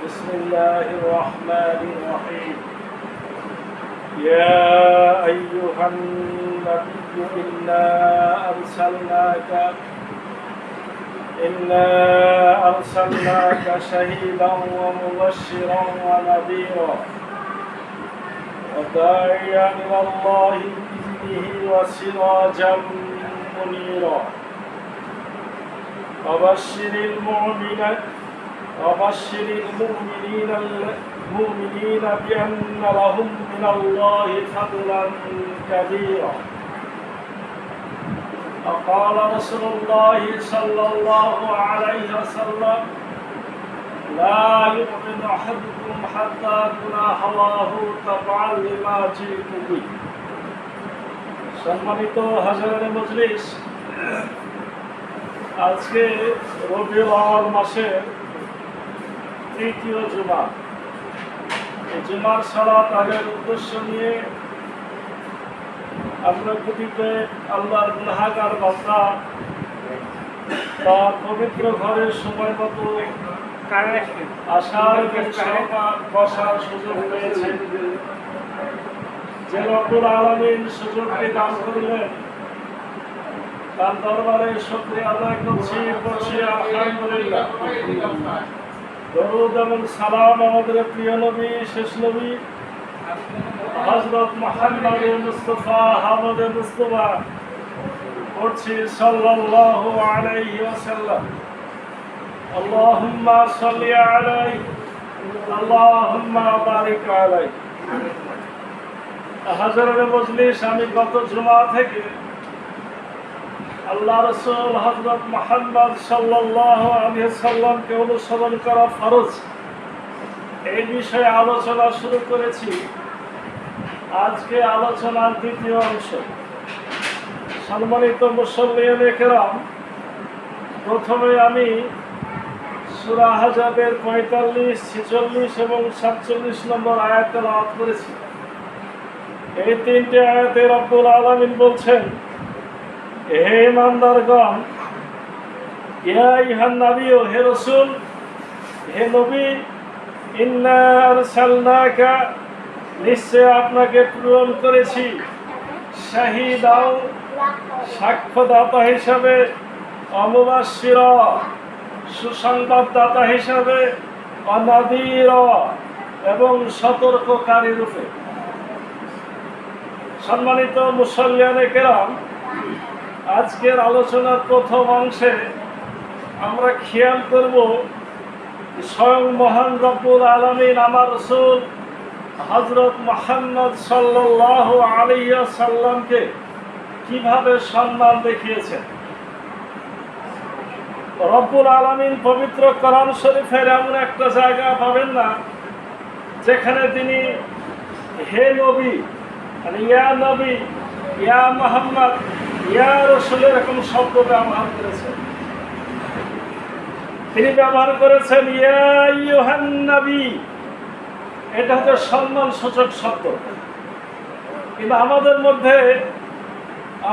بسم الله الرحمن الرحيم. يا أيها النبي إنا أرسلناك شهيدا ومبشرا ونذيرا وداعيا إلى الله بإذنه وسراجا منيرا وبشر المؤمنين بأن لهم من الله فضلا كبيرا. وقال رسول الله صلى الله عليه وسلم: لا يؤمن أحدكم حتى يكون هواه تبعا لما جئت به। সম্মানিত হাজারে মজলিস, আজকে রবিউল আউয়াল মাসের তৃতীয় জুমা। এই জুমার সালাত আদায়ের উদ্দেশ্য নিয়ে আমরা প্রতিতে আল্লাহর গুনাহগার বান্দা তার পবিত্র ঘরে সময় মতো আসার বসার সুযোগ পেয়েছে। যে রব্বুল আলামিন সুযোগটি দান করলেন, তার দরবারে শুকরিয়া আদায় করছি আলহামদুলিল্লাহ। দরুদ এবং সালাম আমাদের প্রিয় নবী, শেষ নবী হযরত মুহাম্মদ মুস্তাফা হামদ মুস্তাফা পড়ছি সাল্লাল্লাহু আলাইহি ওয়াসাল্লাম। আল্লাহুম্মা সাল্লি আলাইহি আল্লাহুম্মা বারিক আলাইহি। হাজারে মজলিস, আমি গত জুমা থেকে আল্লাহ রাসূল হযরত মুহাম্মদ সাল্লাল্লাহু আলাইহি ওয়াসাল্লামকে অনুসরণ করা ফরজ, এই বিষয়ে আলোচনা শুরু করেছি। আজকে আলোচনার দ্বিতীয় অংশ। সম্মানিত মুসল্লিয়ানে কেরাম, প্রথমে আমি সূরা আহজাবের 45, 46 এবং 47 নম্বর আয়াত তেলাওয়াত করেছি। এই তিনটি আয়াতে রব্বুল আলামিন বলছেন: হে ইমানদারগণ, ইয়া আইয়ুহান নবী, হে রাসূল, হে নবী, ইন্না আরসালনাকা, নিশ্চয় আপনাকে প্রেরণ করেছি, শাহীদাও, সাক্ষ্যদাতা হিসাবে, অমুবাশশিরা, সুসংবাদদাতা হিসাবে, অনাযীরা, এবং সতর্ককারী রূপে। সম্মানিত মুসল্লিয়ানে কেরাম, আজকের আলোচনার প্রথম অংশে আমরা খেয়াল করব স্বয়ং মহান রব্বুল আলামিন আমার রাসূল হযরত মুহাম্মদ সাল্লাল্লাহু আলাইহি ওয়াসাল্লামকে কিভাবে সম্মান দেখিয়েছেন। রব্বুল আলামিন পবিত্র কোরআন শরীফের এমন একটা জায়গা পাবেন না যেখানে তিনি হে নবী, ইয়া নবী, ইয়া মুহাম্মদ, ইয়া রাসূল এরকম শব্দ ব্যবহার করেছেন। তিনি ব্যবহার করেছেন ইয়া আইয়ুহান নবী। এটা হচ্ছে সম্মান সূচক শব্দ। কিন্তু আমাদের মধ্যে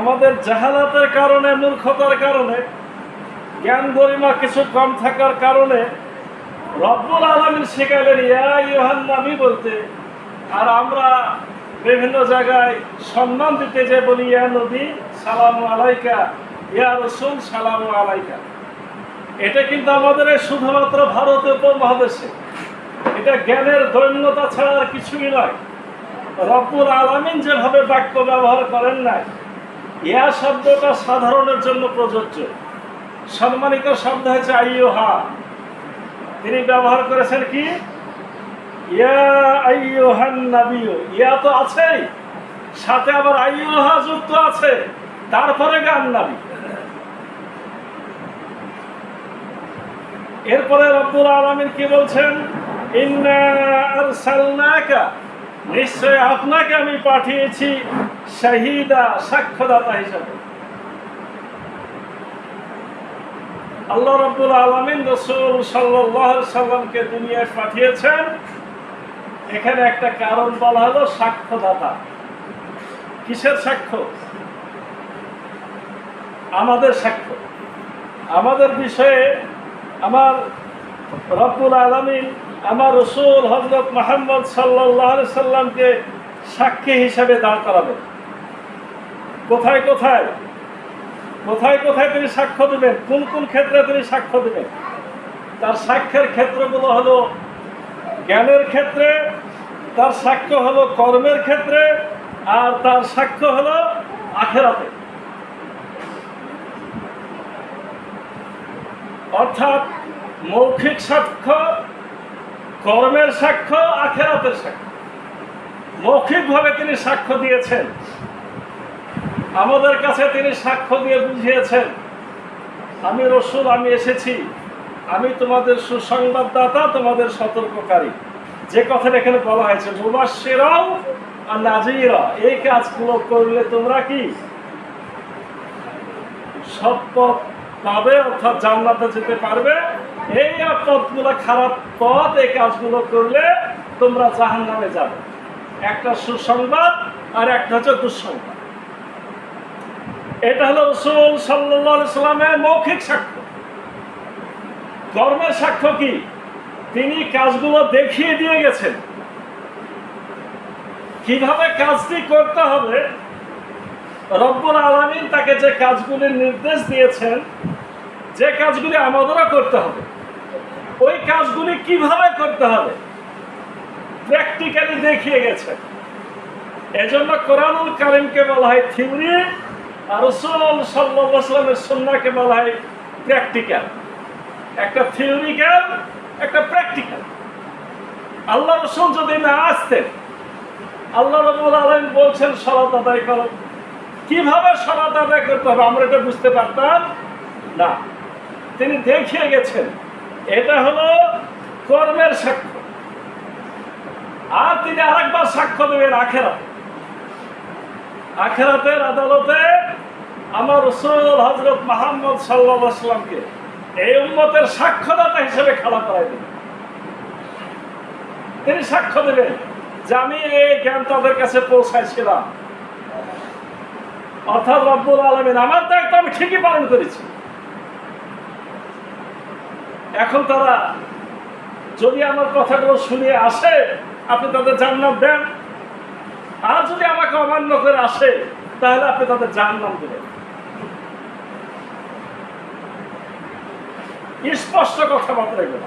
আমাদের জাহালাতের কারণে, মূর্খতার কারণে, জ্ঞান গরিমা কিছু কম থাকার কারণে রব্বুল আলামিন শিখালেন ইয়া আইয়ুহান নবী বলতে, আর আমরা বিভিন্ন জায়গায় সম্মান দিতে যে বলি ইয়া নবী সালামু আলাইকা, ইয়া রাসূল সালামু আলাইকা। এটা কিন্তু আমাদের শুধুমাত্র ভারতীয় উপমহাদেশে, এটা জ্ঞানের দৈন্যতা ছাড়া আর কিছুই নয়। রব্বুল আলামিন যেভাবে বাক্য ব্যবহার করেন নাই, ইয়া শব্দটা সাধারণের জন্য প্রযোজ্য। সম্মানিত শব্দ হচ্ছে আইয়ুহা। তিনি ব্যবহার করেছেন কি ইয়া আইয়ুহান নবী। ইয়া তো আছেই, সাথে আবার আইয়ুহা যুক্ত আছে, তারপরে গান নবী। এরপরে রব্বুল আলামিন কি বলছেন? ইন্না আরসালনাকা, নিশ্চয় আপনাকে আমি পাঠিয়েছি শাহীদা, সাক্ষ্যদাতা হিসাবে। আল্লাহ রাব্বুল আলামিন রাসূল সাল্লাল্লাহু আলাইহি সাল্লামকে দুনিয়ায় পাঠিয়েছেন। এখানে একটা কারণ বলা হলো সাক্ষ্যদাতা। কিসের সাক্ষ্য? আমাদের সাক্ষ্য। আমাদের বিষয়ে আমার রব্বুল আলামিন আমার রাসূল হযরত মুহাম্মদ সাল্লাল্লাহু আলাইহি সাল্লামকে সাক্ষী হিসেবে দাঁড় করাবেন। কোথায় কোথায় কোথায় কোথায় তিনি সাক্ষ্য দেবেন, কোন কোন ক্ষেত্রে তিনি সাক্ষ্য দেবেন? তার সাক্ষ্যের ক্ষেত্রগুলো হলো জ্ঞানের ক্ষেত্রে, তার সাক্ষ্য হলো কর্মের ক্ষেত্রে, আর তার সাক্ষ্য হলো আখিরাতে। অর্থাৎ মৌখিক সাক্ষ্য, কর্মের সাক্ষ্য, আখিরাতের সাক্ষ্য। মৌখিকভাবে তিনি সাক্ষ্য দিয়েছেন, আমাদের কাছে তিনি সাক্ষ্য দিয়ে বুঝিয়েছেন, আমি রাসূল, আমি এসেছি, আমি তোমাদের সুসংবাদদাতা, তোমাদের সতর্ককারী। যে কথাটা এখানে বলা হয়েছে মুবাশশিরাও আর নাযীরা, এই কাজগুলো করলে তোমরা কি সৎ পথ পাবে, অর্থাৎ জান্নাতে যেতে পারবে। এই পথগুলো খারাপ পথ, এই কাজগুলো করলে তোমরা জাহান্নামে যাবে। একটা সুসংবাদ আর একটা হচ্ছে দুঃসংবাদ। এটা হলো রাসূল সাল্লাল্লাহু আলাইহি সাল্লামের মৌখিক সাক্ষ্য। কর্মের সাক্ষ্য কি? তিনি কাজগুলো দেখিয়ে দিয়ে গেছেন, কিভাবে কাজটি করতে হবে। রব্বুল আলামিন তাকে যে কাজগুলির নির্দেশ দিয়েছেন, যে কাজগুলি আমাদেরও করতে হবে, ওই কাজগুলি কিভাবে করতে হবে প্র্যাকটিক্যালি দেখিয়ে গেছেন। এজন্য কোরআনুল কারীমকে বলা হয় থিওরি, আর রাসূল সাল্লাল্লাহু আলাইহি ওয়াসাল্লামের সুন্নাহকে বলা হয় প্র্যাকটিক্যাল। একটা থিওরিক্যাল, একটা প্র্যাকটিক্যাল। আল্লাহ রাসূল যদি না আসতেন, আল্লাহ রাব্বুল আলামিন বলছেন সালাত আদায় করো, কিভাবে সালাত আদায় করতে হবে আমরা এটা বুঝতে পারতাম না। তিনি দেখিয়ে গেছেন। এটা হলো কর্মের সাক্ষ্য। আর তিনি আরেকবার সাক্ষ্য দেবেন আখিরাতে। আখিরাতের আদালতে আমার রাসূল হযরত মুহাম্মদ সাল্লাল্লাহু আলাইহি ওয়াসাল্লামকে এই উম্মতের সাক্ষ্যদাতা হিসেবে খাড়া করাই দেবেন। তিনি সাক্ষ্য দেবেন যে আমি এই জ্ঞান তাদের কাছে পৌঁছাইছিলাম, অর্থাৎ রব্বুল আলামিন আমার দায়িত্ব আমি ঠিকই পালন করেছি। এখন তারা যদি আমার কথাগুলো শুনে আসে, আপনি তাদের জান্নাত দেন, আর যদি আমাকে অমান্য করে আসে, তাহলে আপনি তাদের জাহান্নাম দেবেন। স্পষ্ট কথাবার্তা এগুলো।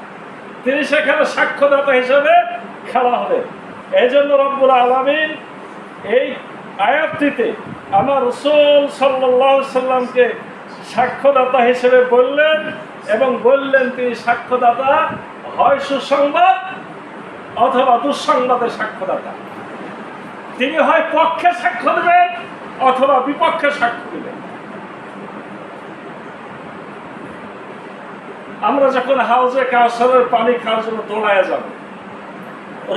তিনি সেখানে সাক্ষ্যদাতা হিসেবে খেলা হবে। এই জন্য রব্বুল আলামিন এই আয়াতটিতে আমার রাসূল সাল্লাল্লাহু আলাইহি সাল্লামকে সাক্ষ্যদাতা হিসেবে বললেন, এবং বললেন তিনি সাক্ষ্যদাতা হয় সুসংবাদ অথবা দুঃসংবাদের সাক্ষ্যদাতা। তিনি হয় পক্ষে সাক্ষ্য দেবেন অথবা বিপক্ষে সাক্ষ্য দেবেন। আমরা যখন হাউজে কাউসারের পানি খাওয়ার জন্য দৌড়ায় যাব,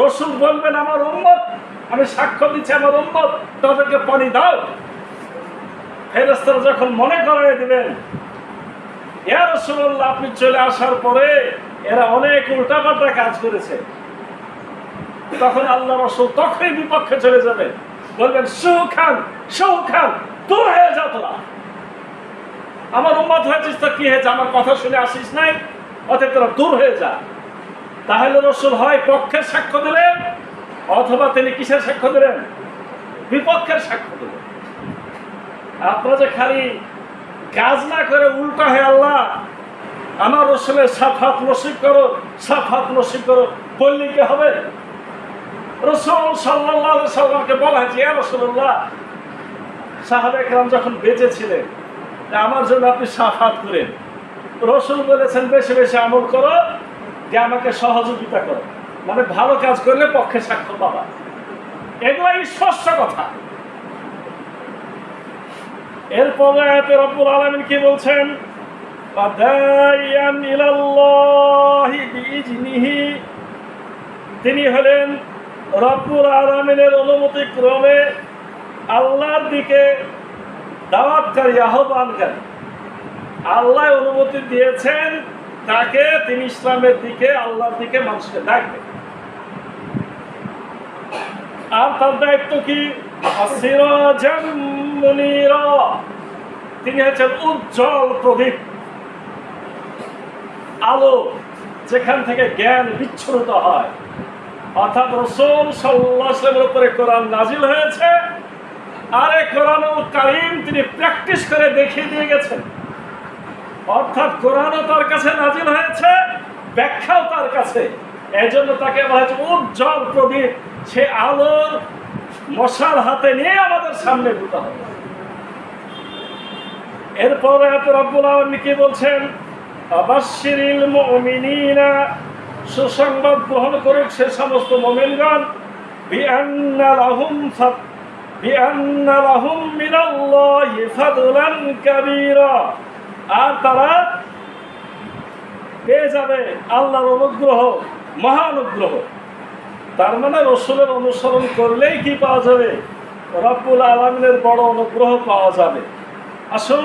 রাসূল বলবেন আমার উম্মত, আমি সাক্ষ্য দিচ্ছি আমার উম্মত, তাদেরকে পানি দাও। ফেরেশতারা যখন মনে করায় দিবেন ইয়া রাসূলুল্লাহ আপনি চলে আসার পরে এরা অনেক উল্টাপাল্টা কাজ করেছে, তখন আল্লাহ রাসূল তখনই বিপক্ষে চলে যাবেন, বলবেন সুখান সুখান, দূর হয়ে যাও তোরা, আমার উম্মত হয়েছিস তো কি হয়েছে, আমার কথা শুনে আসিস নাই, অতএব তোরা দূর হয়ে যা। তাহলে রাসূল হয় পক্ষের সাক্ষ্য দিলেন, অথবা তিনি কিসের সাক্ষ্য দিলেন? বিপক্ষের সাক্ষ্য দিলেন। আপনারা যে খালি কাজ না করে উল্টা হয়ে আল্লাহ আমার রাসূলের শাফাত নসিব করো, শাফাত নসিব করো বললে কি হবে? রাসূল সাল্লাল্লাহু আলাইহি সাল্লামকে বলা হয়েছে ইয়া রাসূলুল্লাহ, সাহাবায়ে কেরাম যখন বেঁচে ছিলেন আমার জন্য আপনি শাফাত করেন। রাসূল বলেছেন বেশি বেশি আমল করো, যে আমাকে সহযোগিতা করো, মানে ভালো কাজ করলে পক্ষে সাক্ষ্য পাবা। এগুলো স্পষ্ট কথা। এরপরে আয়াতে রব্বুল আলামিন কি বলছেন? ফাদাইয়ান ইলাল্লাহি বিইজনিহি, তিনি হলেন রব্বুল আলামিনের অনুমতি ক্রমে আল্লাহর দিকে দাওয়াতকারী, আহ্বানকারী। আল্লাহ অনুমতি দিয়েছেন তাকে, তিনি ইসলামের দিকে, আল্লাহর দিকে মানুষকে ডাকবেন। আর তার দায়িত্ব কি? সিরাজাম মুনীরা, তিনি হচ্ছেন উজ্জ্বল প্রদীপ, আলো যেখান থেকে জ্ঞান বিচ্ছুরিত হয়। অর্থাৎ রাসূল সাল্লাল্লাহু আলাইহি ওয়াসাল্লামের উপরে কোরআন নাজিল হয়েছে, আর এই কোরআনুল কারীম তিনি প্র্যাকটিস করে দেখিয়ে দিয়ে গেছেন। অর্থাৎ কোরআনও তার কাছে নাজিল হয়েছে, ব্যাখ্যাও তার কাছে। এই জন্য তাকে বলা হয়েছে উজ্জ্বল প্রদীপ। সে আলোর মশাল হাতে নিয়ে আমাদের সামনে ঘুরতে হবে। এরপরে রব্বুল আলামিন কি বলছেন? আবাশশিরিল মুমিনিনা, সুসংবাদ গ্রহণ করুক সে সমস্ত মুমিনগণ, বিআন্না লাহুম মিনাল্লাহি ফাদলান কাবীরা, আর তারা পেয়ে যাবে আল্লাহর অনুগ্রহ, মহা অনুগ্রহ। তার মানে রাসূলের অনুসরণ করলেই কি পাওয়া যাবে? রব্বুল আলামিনের বড় অনুগ্রহ পাওয়া যাবে। আসুন,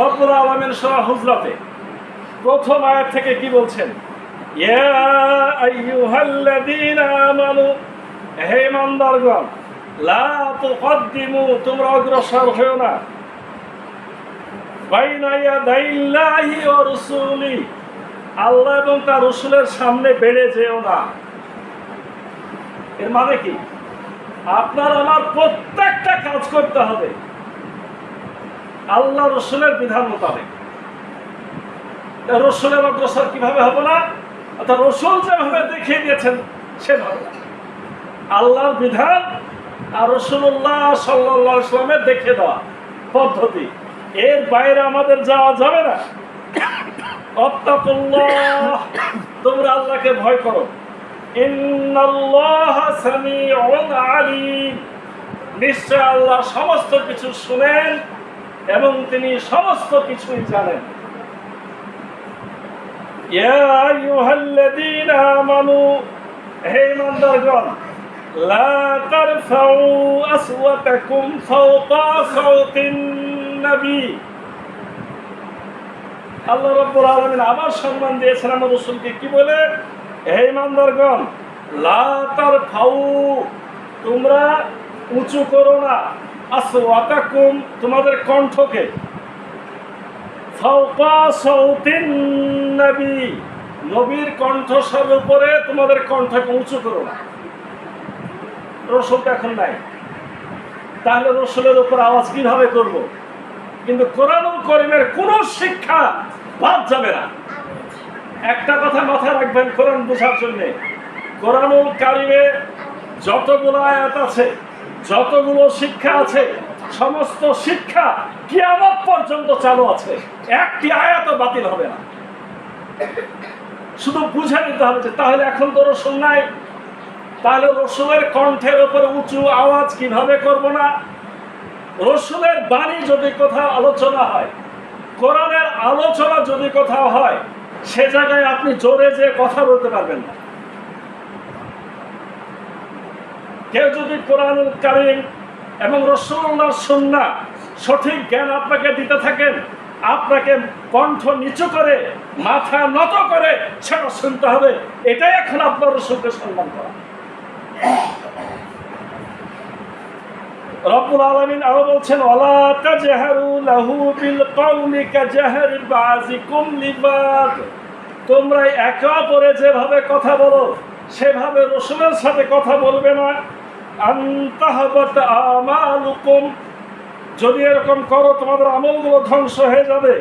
রব্বুল আলামিন সূরা হুজরাতে প্রথম আয়াত থেকে কি বলছেন? ইয়া আইয়ুহাল্লাযীনা আমানু, হে ঈমানদারগণ, লা তুকদ্দিমু, তোমরা অগ্রসর হও না, বাইনা ইয়াদাইল্লাহি ওয়া রাসূলি, আল্লাহ এবং তার রাসূলের সামনে বেড়ে যেও না। এর মানে কি? আপনার আমার প্রত্যেকটা কাজ করতে হবে আল্লাহ রাসূলের বিধান মোতাবেক। রাসূলের অগ্রসর কিভাবে হবে না? অর্থাৎ রাসূল যেভাবে দেখিয়ে দিয়েছেন সেভাবে আল্লাহর বিধান আর রাসূলুল্লাহ সাল্লাল্লাহু আলাইহি ওয়াসাল্লামের দেখিয়ে দেওয়া পদ্ধতি, এর বাইরে আমাদের যাওয়া যাবে না। আত্তাকুল্লাহ, তোমরা আল্লাহকে ভয় করো। ইন্নাল্লাহা সামিউন আলীম, নিশ্চয় আল্লাহ সমস্ত কিছু শুনেন এবং তিনি সমস্ত কিছুই জানেন। ইয়া আইয়ুহাল্লাযীনা আমানু, হে ঈমানদারগণ, লা তারফাউ আসওয়াতাকুম ফাওকা সাওতিন নবী, আল্লাহ রাব্বুল আলামিন আবার সম্মান দিয়েছেন আমার রাসূলকে। কি বলে? হে ঈমানদারগণ, লা তারফাউ, তোমরা উঁচু করো না, আসওয়াতাকুম, তোমাদের কণ্ঠকে, ফাওকা সাওতিন নবী, নবীর কণ্ঠস্বরের উপরে তোমাদের কণ্ঠকে উঁচু করো না। রাসূল তো এখন নাই, তাহলে রাসূলের উপর আওয়াজ কিভাবে করব? কিন্তু কোরআনুল কারীমের কোন শিক্ষা বাদ যাবে না। একটা কথা মাথায় রাখবেন কোরআন বোঝার জন্য, কোরআনুল কারীমে যতগুলো আয়াত আছে, যতগুলো শিক্ষা আছে, সমস্ত শিক্ষা কিয়ামত পর্যন্ত চালু আছে, একটি আয়াতও বাতিল হবে না। শুধু বুঝে নিতে হবে যে তাহলে এখন তো রাসূল নাই, তাহলে রাসূলের কণ্ঠের উপরে উঁচু আওয়াজ কিভাবে করব না? রাসূলের বাণী যদি কোথাও আলোচনা হয়, কোরআনের আলোচনা যদি কোথাও হয়, সে জায়গায় আপনি জোরে যে কথা বলতে পারবেন না। কেউ যদি কোরআনুল কারীম এবং রাসূলুল্লাহর সুন্নাহ সঠিক জ্ঞান আপনাকে দিতে থাকেন, আপনাকে কণ্ঠ নিচু করে মাথা নত করে সেটা শুনতে হবে। এটাই এখন আপনার রাসূলকে সম্মান করা। রব্বুল আলামিন আরো বলছেন, ওয়ালা তাজহারু লাহু বিল কওলি কাজহারি বাযিকুম লিবাদ, তোমরা একে অপরে যেভাবে কথা বলো সেভাবে রাসূলের সাথে কথা বলবে না। আনতাহাবাত আমালুকুম, যদি এরকম করো তোমাদের আমলগুলো ধ্বংস হয়ে যাবে।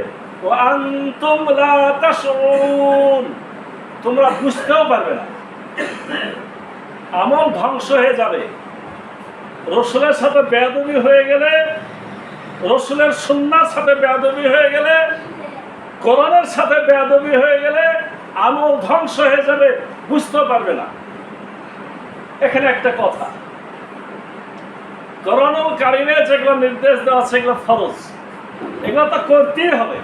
ওয়া আনতুম লা তাশউরুন, তোমরা বুঝতেও পারবে না, আমল ধ্বংস হয়ে যাবে। রাসূলের সাথে বেয়াদবি হয়ে গেলে, রাসূলের সুন্নাহর সাথে বেয়াদবি হয়ে গেলে, কোরআনের সাথে বেয়াদবি হয়ে গেলে আমল ধ্বংস হয়ে যাবে, বুঝতেও পারবে না। এখানে একটা কথা, কোরআনুল কারীমে যেগুলো নির্দেশ দেওয়া আছে এগুলো ফরজ, এগুলো তো করতেই হবে।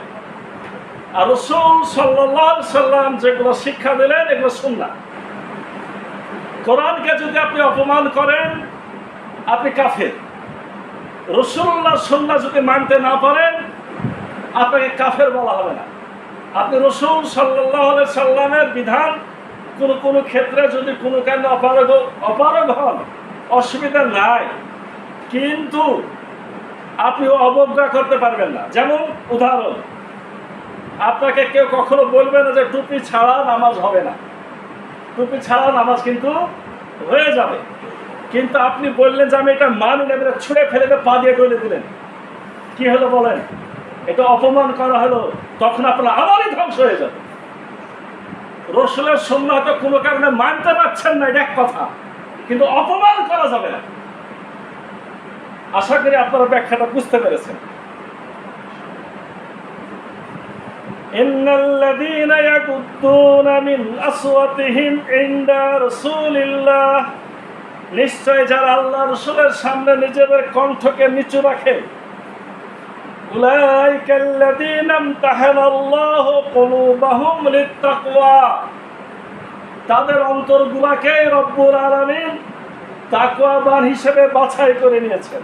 আর রাসূল সাল্লাল্লাহু আলাইহি সাল্লাম যেগুলো শিক্ষা দিলেন এগুলো সুন্নাহ। কোরআনকে যদি আপনি অপমান করেন আপনি কাফের। রাসূলুল্লাহর সুন্নাহ যদি মানতে না পারেন আপনাকে কাফের বলা হবে না। আপনি রাসূল সাল্লাল্লাহু আলাইহি সাল্লামের বিধান কোনো ক্ষেত্রে যদি কোনো কারণে অপারগ হন অসুবিধা নাই, কিন্তু আপনি অবজ্ঞা করতে পারবেন না। যেমন উদাহরণ, আপনাকে কেউ কখনো বলবে না যে টুপি ছাড়া নামাজ হবে না, টুপি ছাড়া নামাজ কিন্তু হয়ে যাবে। কিন্তু আপনি বললেন যে আমি এটা মানি না, এটা ছুঁড়ে ফেলে পা দিয়ে ডলে দিলেন, কি হলো বলেন? এটা অপমান করা হলো, তখন আপনার আমারই ধ্বংস হয়ে যাবে। রসুলের সুন্নাহ তো কোনো কারণে মানতে পারছেন না, এটা এক কথা, কিন্তু অপমান করা যাবে না। আশা করি আপনারা ব্যাখ্যাটা বুঝতে পেরেছেন। ইন্নাল্লাযীনা ইয়াকুদ্দুনা মিন আসওয়াতিহিম ইনদা রাসূলিল্লাহ, নিশ্চয় যারা আল্লাহ রাসূলের সামনে নিজেদের কণ্ঠকে নিচু রাখে, উলাইকাল্লাযীনা ইমতাহানাল্লাহু কুলুবাহুম লিত্তাকওয়া, তাদের অন্তরগুলোকে রব্বুল আলামিন তাকওয়াবান হিসেবে বাছাই করে নিয়েছেন।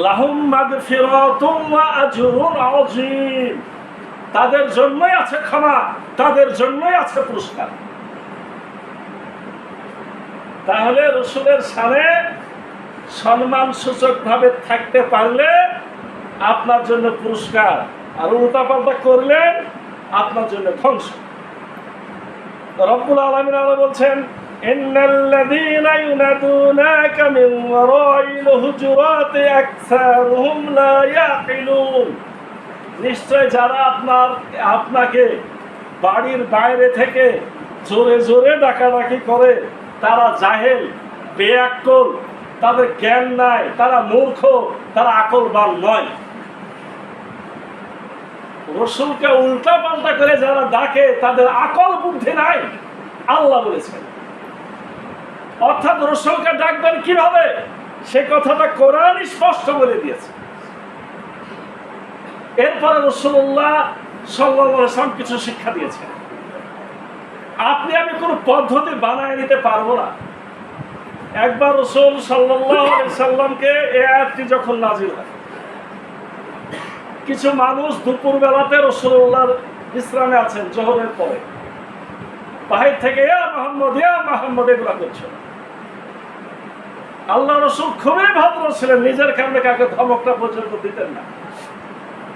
লাহুম মাগফিরাতুম ওয়া আজরুন আযীম, তাদের জন্যই আছে ক্ষমা, তাদের জন্যই আছে পুরস্কার। তাহলে রাসূলের সামনে সম্মান সূচকভাবে থাকতে পারলে আপনার জন্য পুরস্কার, আর উল্টাপাল্টা করলেন আপনার জন্য ধ্বংস। রব্বুল আলামিন আরো বলছেন, ইন্নাল্লাযীনা ইউনাদুনাকা মিন ওয়ারাইল হুজুরাতি আকসারুহুম লা ইয়াকিলুন, নিশ্চয় যারা আপনাকে বাড়ির বাইরে থেকে জোরে জোরে ডাকাডাকি করে তারা জাহেল, বেআক্কল, তাদের জ্ঞান নাই, তারা মূর্খ, তারা আকলবান নয়। রসুলকে উল্টা পাল্টা করে যারা ডাকে তাদের আকল বুদ্ধি নাই, আল্লাহ বলেছেন। অর্থাৎ রসুলকে ডাকবেন কিভাবে, সে কথাটা কোরআন স্পষ্ট বলে দিয়েছে। এরপরে রাসূলুল্লাহ সাল্লাল্লাহু আলাইহি ওয়াসাল্লাম কিছু শিক্ষা দিয়েছেন। আপনি আমি কোনো পদ্ধতি বানায় নিতে পারবো না। একবার রাসূল সাল্লাল্লাহু আলাইহি ওয়াসাল্লামকে এই আয়াতটি যখন নাযিল হয়, কিছু মানুষ দুপুর বেলাতে রাসূলুল্লাহর বিশ্রামে আছেন, যোহরের পরে বাহির থেকে ইয়া মুহাম্মদ এগুলা করছে। আল্লাহ রাসূল খুবই ভদ্র ছিলেন, নিজের কারণে কাকে ধমকটা পর্যন্ত দিতেন না।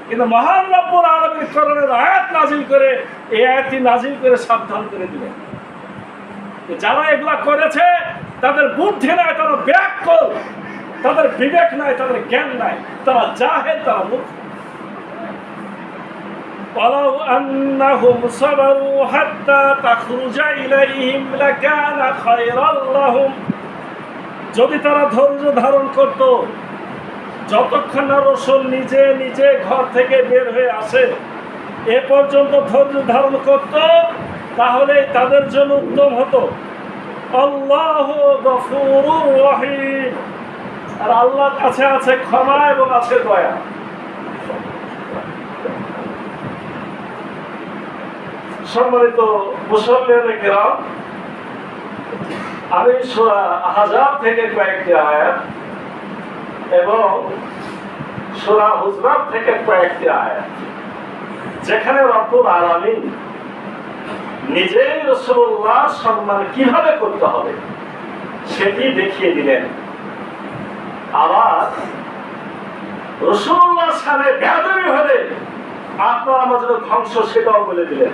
কিন্তু মহান রব্বুল আলামিন কোরআনের আয়াত নাযিল করে, এই আয়াতটি নাযিল করে সাবধান করে দিলেন, যারা এগুলা করেছে তাদের বুদ্ধি নাই, তারা বেআক্কল, তাদের বিবেক নাই, তাদের জ্ঞান নাই, তারা জাহেল, তারা মূর্খ। ওয়ালাউ আন্নাহুম সাবারু হাত্তা তাখরুজা ইলাইহিম লাকানা খায়রাল লাহুম, যদি তারা ধৈর্য ধারণ করত যতক্ষণ না রাসূল নিজে নিজে ঘর থেকে বের হয়ে আসে এ পর্যন্ত ধৈর্য ধারণ করত, তাহলে তাদের জন্য উত্তম হতো। আল্লাহু গফুরুর রহিম, আর আল্লাহর কাছে আছে ক্ষমা এবং আছে দয়া। সম্মানিত মুসল্লিয়ানে কেরাম, আমি সূরা আহজাব থেকে কয়েকটি আয়াত এবং সূরা হুজরাত থেকে কয়েকটি আয়াত, যেখানে রব্বুল আলামিন নিজেই রাসূলুল্লাহ সম্মান কিভাবে করতে হবে সেটি দেখিয়ে দিলেন। আবার রাসূলুল্লাহর সামনে বেয়াদবি হলে আপনার আমাদের ধ্বংস, সেটাও বলে দিলেন।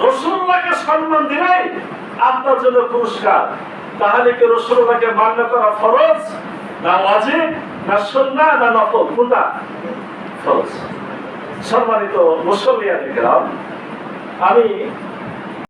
রাসূলুল্লাহকে সম্মান দিলেই আপনার জন্য পুরস্কার। তাহলে কি রাসূলুল্লাহকে মান্য করা ফরজ না ওয়াজিব না সুন্নাহ না নফল? কোনটা ফরজ? সম্মানিত মুসল্লিয়ানে কেরাম, আমি